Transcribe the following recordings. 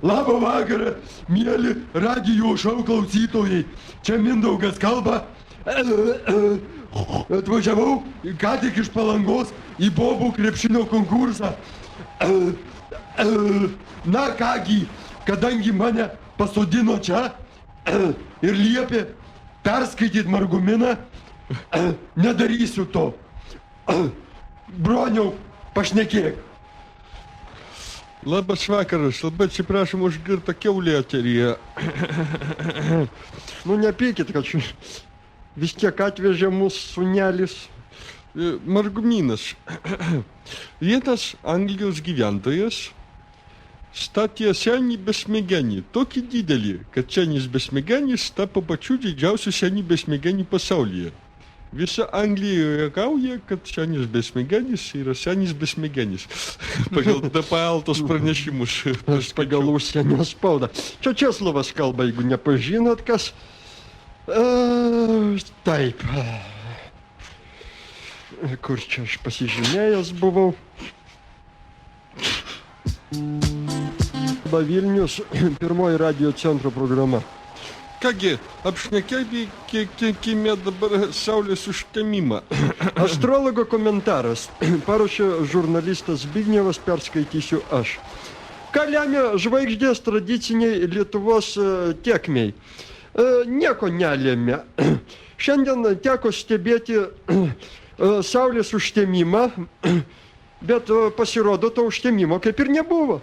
Labą vakarą, mėly radijo šou klausytojai. Čia Mindaugas kalba. Atvažiavau ką tik iš Palangos į bobų krepšinio konkursą. Na kągi, kadangi mane pasodino čia ir liepė perskaityti marguminą, nedarysiu to. Broniau, pašnekėk. Labas vakaras, labai atsiprašom už girtą kiaulę eteryje. Nu nepykit, kad vis tiek atvežė mūsų sūnelis. Margumynas. Vienas Anglijos gyventojas statė senį besmegenį, tokį didelį, kad senis besmegenis tapo pačiu didžiausiu senį besmegenį pasaulyje. Visa Anglija juokauja, kad senis besmegenis yra senis besmegenis. Pagal DPL tos pranešimus. Pagal užsienio spaudą. Čia Česlovas kalba, jeigu nepažinot, kas. Taip. Kur čia aš pasižymėjęs buvau. Vilnius, pirmoji radio centro programa. Kągi, apšnekėkime dabar saulės užtemimą. Astrologo komentaras. Parašė žurnalistas Zbignevas, perskaitysiu aš. Ką lemia žvaigždės tradiciniai Lietuvos tėkmei? Nieko nelėmė. Šiandien teko stebėti saulės užtemimą, bet pasirodo, to užtemimo kaip ir nebuvo.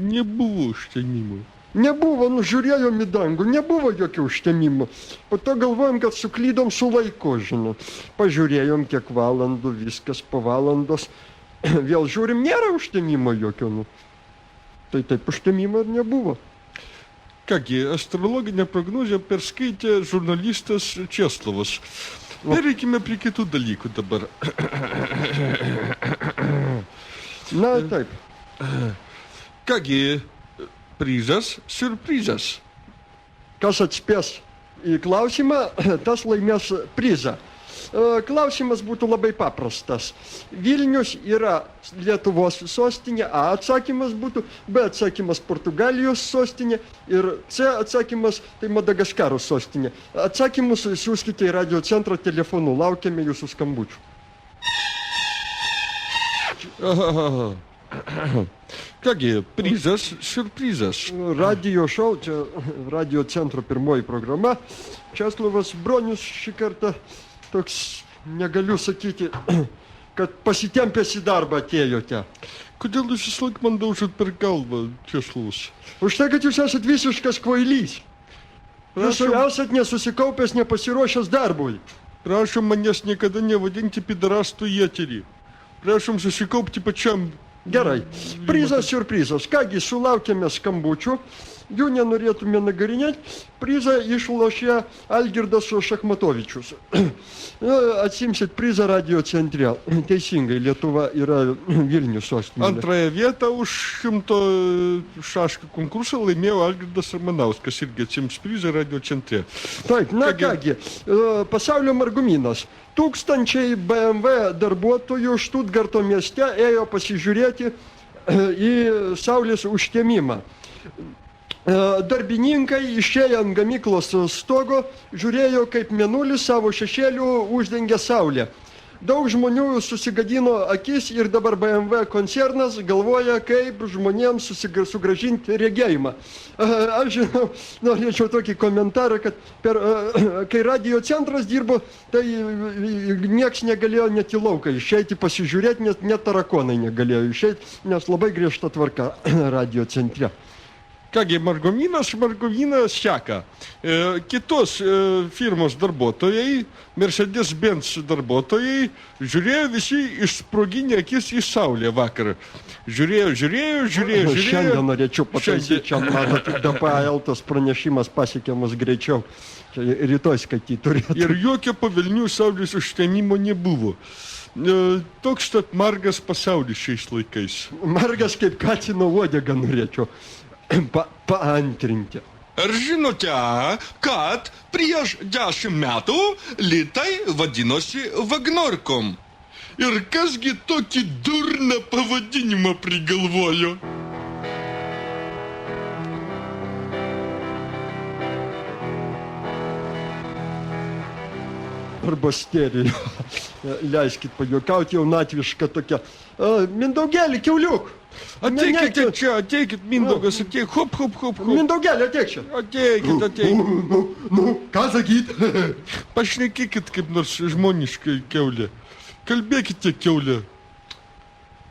Nebuvo užtemimo. Nebuvo, žiūrėjom į dangų, nebuvo jokio užtemimo. Po to galvojom, kad suklydom su laiku, žinau. Pažiūrėjom kiek valandų, viskas po valandos. Vėl žiūrim, nėra užtemimo jokio. Tai taip užtemimo ir nebuvo. Kągi, astrologinę prognozę perskaitė žurnalistas Česlovas. Pereikime prie kitų dalykų dabar. Na, taip. Kągi, prizas, siurprizas. Kas atspės į klausimą, tas laimės prizą. Klausimas būtų labai paprastas. Vilnius yra Lietuvos sostinė, A atsakymas būtų, B atsakymas Portugalijos sostinė ir C atsakymas tai Madagaskaro sostinė. Atsakymus siųskite į radio centro telefonu, laukiame jūsų skambučių. Kągi, prizas, siurprizas. Radio šou, čia radio centro pirmoji programa. Česlovas Bronius šį kartą toks, negaliu sakyti, kad pasitempęs į darbą atėjote. Kodėl jūs vislaik man daužot per galvą, Česlovas? Už tai, kad jūs esat visiškas kvailys. Jūs esat nesusikaupęs, nepasiruošęs darbui. Prašom manęs niekada nevadinti pidarastų į eterį. Prašom susikaupti pačiam. Gerai. Prizas, siurprizas. Kągi, sulaukėme skambučių. Jų nenorėtume nagarinėti. Prizą išlošė Algirdas Šachmatovičius. Atsimsit prizą radio centre. Teisingai, Lietuva yra Vilnius sostinė. Antrąją vietą už 100 šaškų konkursą laimėjo Algirdas Ramanauskas, irgi atsims prizą radio centre. Taip, na kągi, pasaulio margumynas. Tūkstančiai BMW darbuotojų Štutgarto mieste ėjo pasižiūrėti į saulės užtemimą. Darbininkai išėję ant gamyklos stogo žiūrėjo, kaip mėnulis savo šešėlių uždengė saulę. Daug žmonių susigadino akis ir dabar BMW koncernas galvoja, kaip žmonėms sugrąžinti regėjimą. Aš žinau, norėčiau tokį komentarą, kad kai radio centras dirbo, tai nieks negalėjo net į lauką išeiti pasižiūrėti, net tarakonai negalėjo išeiti, nes labai griežta tvarka radio centre. Kągi, margumynas seka. Kitos firmos darbuotojai, Mercedes-Benz darbuotojai, žiūrėjo visi išsproginę akis į saulę vakar. Žiūrėjo. Šiandien norėčiau pataisyti, čia matot, DPL tas pranešimas pasiekė mus greičiau. Čia rytoj skaityti turėtų. Ir jokio pavilnių saulės užtemimo nebuvo. Toks tad margas pasaulis šiais laikais. Margas kaip kacino uodega norėčiau paantrinti. Ar žinote, kad prieš 10 metų litai vadinosi vagnorkom? Ir kasgi tokį durną pavadinimą prigalvojo? Arba sterija. Leiskit pajuokauti, jaunatviška tokia. Mindaugėlį, kiauliuk. Ateikite čia, ateikit, Mindaugas, ateik, hop, hop, hop, hop. Mindaugėlį, ateik čia. Ateikit, ateikit. Ką sakyt? Pašnekėkit kaip nors žmoniškai, kiaulė. Kalbėkite, kiaulė.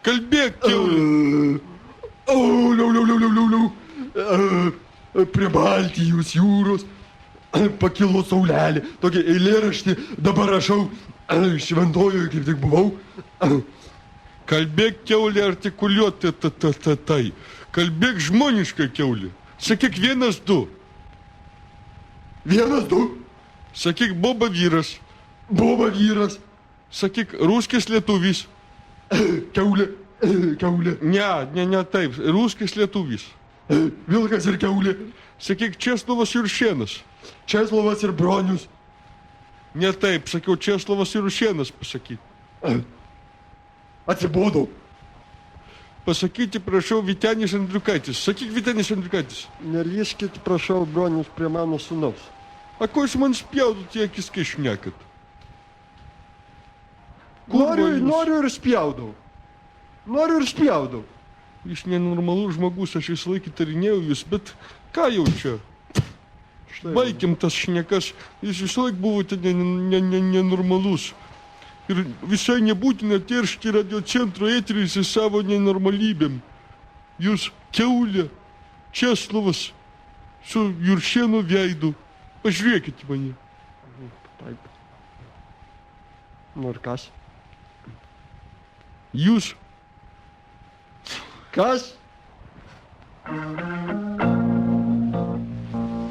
Kalbėk, kiaulė. Liau. Prie Baltijos jūros pakilo saulelė. Tokį eilėraštį dabar rašau. Šventojoje kaip tik buvau. Kalbėk, kiaulė, artikuliuoti tai. Kalbėk žmoniškai, kiaulė. Sakyk 1, 2. 1, 2. Sakyk boba vyras. Boba vyras. Sakyk ruskis lietuvis. Kiaulė. Ne taip. Ruskis lietuvis. Vilkas ir kiaulė. Sakyk Česlovas Juršėnas. Česlovas ir Bronius. Ne taip, sakiau Česlovas Juršėnas pasakyti. Atsibodau. Pasakyti, prašau, Vytenis Andriukaitis. Sakyk Vytenis Andriukaitis. Nelyskit, prašau, Bronius prie mano sūnaus. A ko jūs man spjaudot į akis, kai šnekat? Noriu ir spjaudau. Jūs nenormalus žmogus, aš visą laiką tarinėjau jūs, bet ką jau čia? Baikim tas šnekas, jūs visą laiką buvote nenormalus. Ir visai nebūtina teršti radiocentro eterį į savo nenormalybėm. Jūs kiaulė, Česlovas, su Juršėno veidu. Pažiūrėkite mane. Taip. Nu ir kas? Jūs. Kas?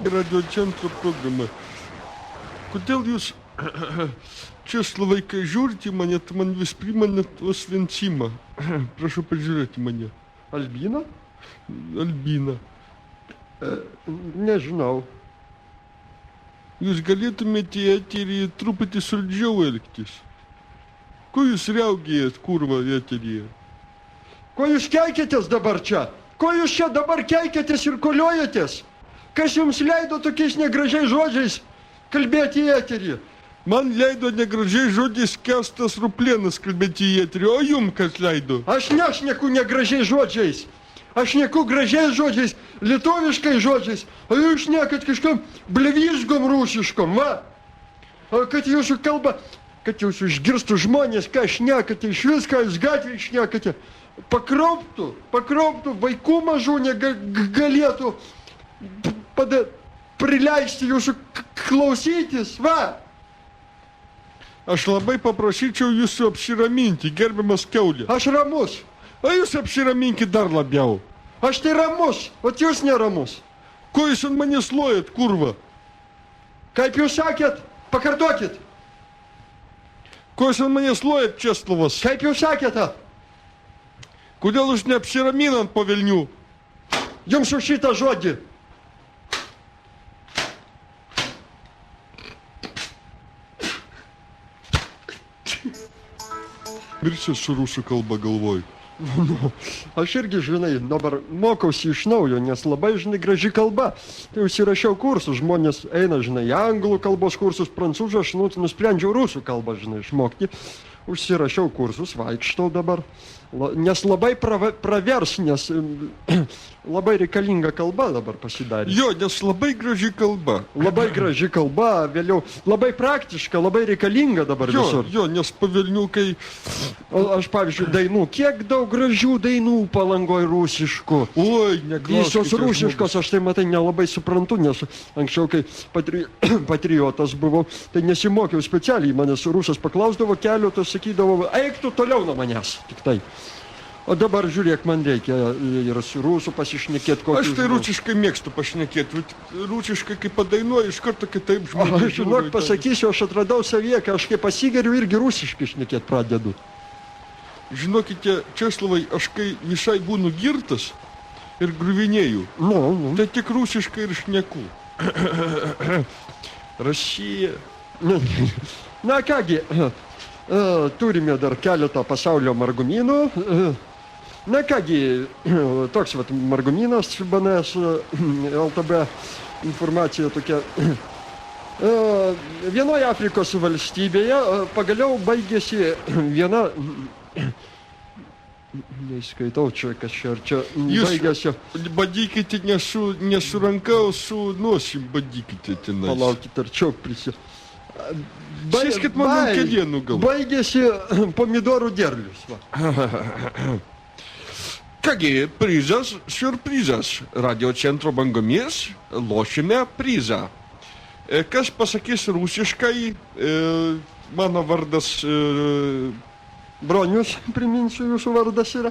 Radiocentro programa. Kodėl jūs, Česlovai, kai žiūrite į mane, tai man vis primenat Osvencimą. Prašau pažiūrėti mane. Albina? Albina. Nežinau. Jūs galėtumėte į eterį truputį saldžiau elgtis. Ko jūs riaugėjat, kurva, eteryje? Ko jūs keikėtės dabar čia? Ko jūs čia dabar keikėtės ir koliojatės? Kas jums leido tokiais negražiais žodžiais kalbėti į eterį? Man leido negražiai žodžiais Kęstas Ruplėnas kalbėti į eterį, o jum kas leido? Aš nešneku negražiais žodžiais. Aš šneku gražiais žodžiais, lietuviškais žodžiais. O jūs šnekat kažkam blevizgom rusiškom, va? O kad jūsų kalba, kad jūsų išgirstų žmonės, ką šnekate, iš viską jūs gatvėje šnekate. Pakrauptų, vaikų mažų negalėtų prileisti jūsų klausytis, va? Aš labai paprašyčiau jūsų apsiraminti, gerbiamas kiaulė. Aš ramus. O jūs apsiraminkit dar labiau. Aš tai ramus, o jūs neramus. Ko jūs ant manęs lojat, kurva? Kaip jūs sakėt, pakartokit. Ko jūs ant manęs lojat, Česlovas? Kaip jūs sakėte? Kodėl jūs neapsiraminant po velnių? Jums už šitą žodį. Mirsiu su rusų kalba galvoj. Aš irgi, žinai, dabar mokausi iš naujo, nes labai, žinai, graži kalba. Tai užsirašiau kursus, žmonės eina, žinai, anglų kalbos kursus, prancūzų, aš nusprendžiau rusų kalbą, žinai, išmokti. Užsirašiau kursus, vaikštau dabar, nes labai pravers, nes labai reikalinga kalba dabar pasidarė. Jo, nes labai graži kalba. Labai graži kalba, vėliau labai praktiška, labai reikalinga dabar visur. Jo, nes pavilniukai... Aš, pavyzdžiui, dainų, kiek daug gražių dainų Palangoj rusiškų. Oi, neklauskite. Visos rusiškos, aš tai matai nelabai suprantu, nes anksčiau, kai patriotas buvau, tai nesimokiau specialiai, manęs rusas paklausdavo keletos, sakydavo, eik tu toliau nuo manęs, tik tai. O dabar žiūrėk, man reikia ir su rusų pasišnekėti kokį... Aš tai rusiškai mėgstu pašnekėti, rusiškai kaip padainuoju, iš karto kitaip žmonės. Aš, žinok, pasakysiu, aš atradau savyje, kai aš kai pasigeriu, irgi rusiškai šnekėti pradedu. Žinokite, Česlovai, aš kai visai būnu girtas ir griuvinėju, tai tik rusiškai ir šneku. Rasija. Na kągi, Turime dar keletą pasaulio margumynų. Na kągi, toks vat margumynas BNS LTB informacija tokia. Vienoje Afrikos valstybėje pagaliau baigėsi viena... Neįskaitau čia, kas čia, ar čia baigėsi... Badykite ne su ranka, o su nosim badykite tenais. Palaukit, arčiau prisi... Sėskit man ant kelienų gal. Baigėsi pomidorų derlius. Va. Kągi, prizas, siurprizas. Radio centro bangomis lošime prizą. Kas pasakys rusiškai, mano vardas... Bronius, priminsiu, jūsų vardas yra.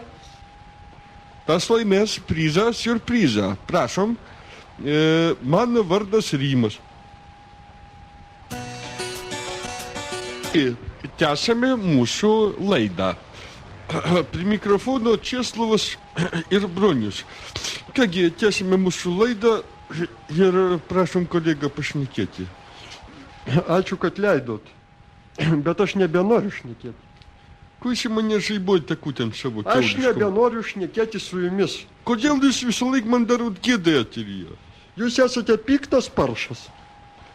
Tas laimės prizą, siurprizą. Prašom, mano vardas Rimas. Tęsame mūsų laidą. Prie mikrofono Česlovas ir Bronius. Kągi, tęsime mūsų laidą ir prašom kolegą pašnekėti. Ačiū, kad leidot. Bet aš nebenoriu šnekėti. Ko jūs mane žaibuojate kūtent savo Aš kiauliškom? nebenoriu šnekėti su jumis. Kodėl jūs visą laiką man darot gėdą eteryje? Jūs esate piktas paršas.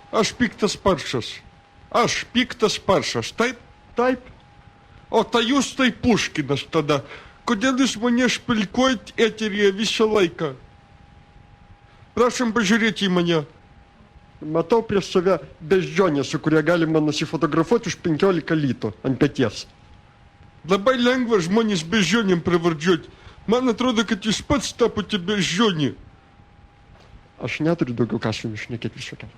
Aš piktas paršas. Aš piktas paršas, taip? Taip. O tai jūs tai Puškinas tada. Kodėl jūs mane špilkuojat eteryje visą laiką? Prašom pažiūrėti į mane. Matau prieš save beždžionę, su kuria galima nusifotografuoti už 15 litų ant peties. Labai lengva žmonės beždžionėm pravardžiuoti. Man atrodo, kad jūs pats tapote beždžionė. Aš neturiu daugiau ką su jumis šnekėti visokiam.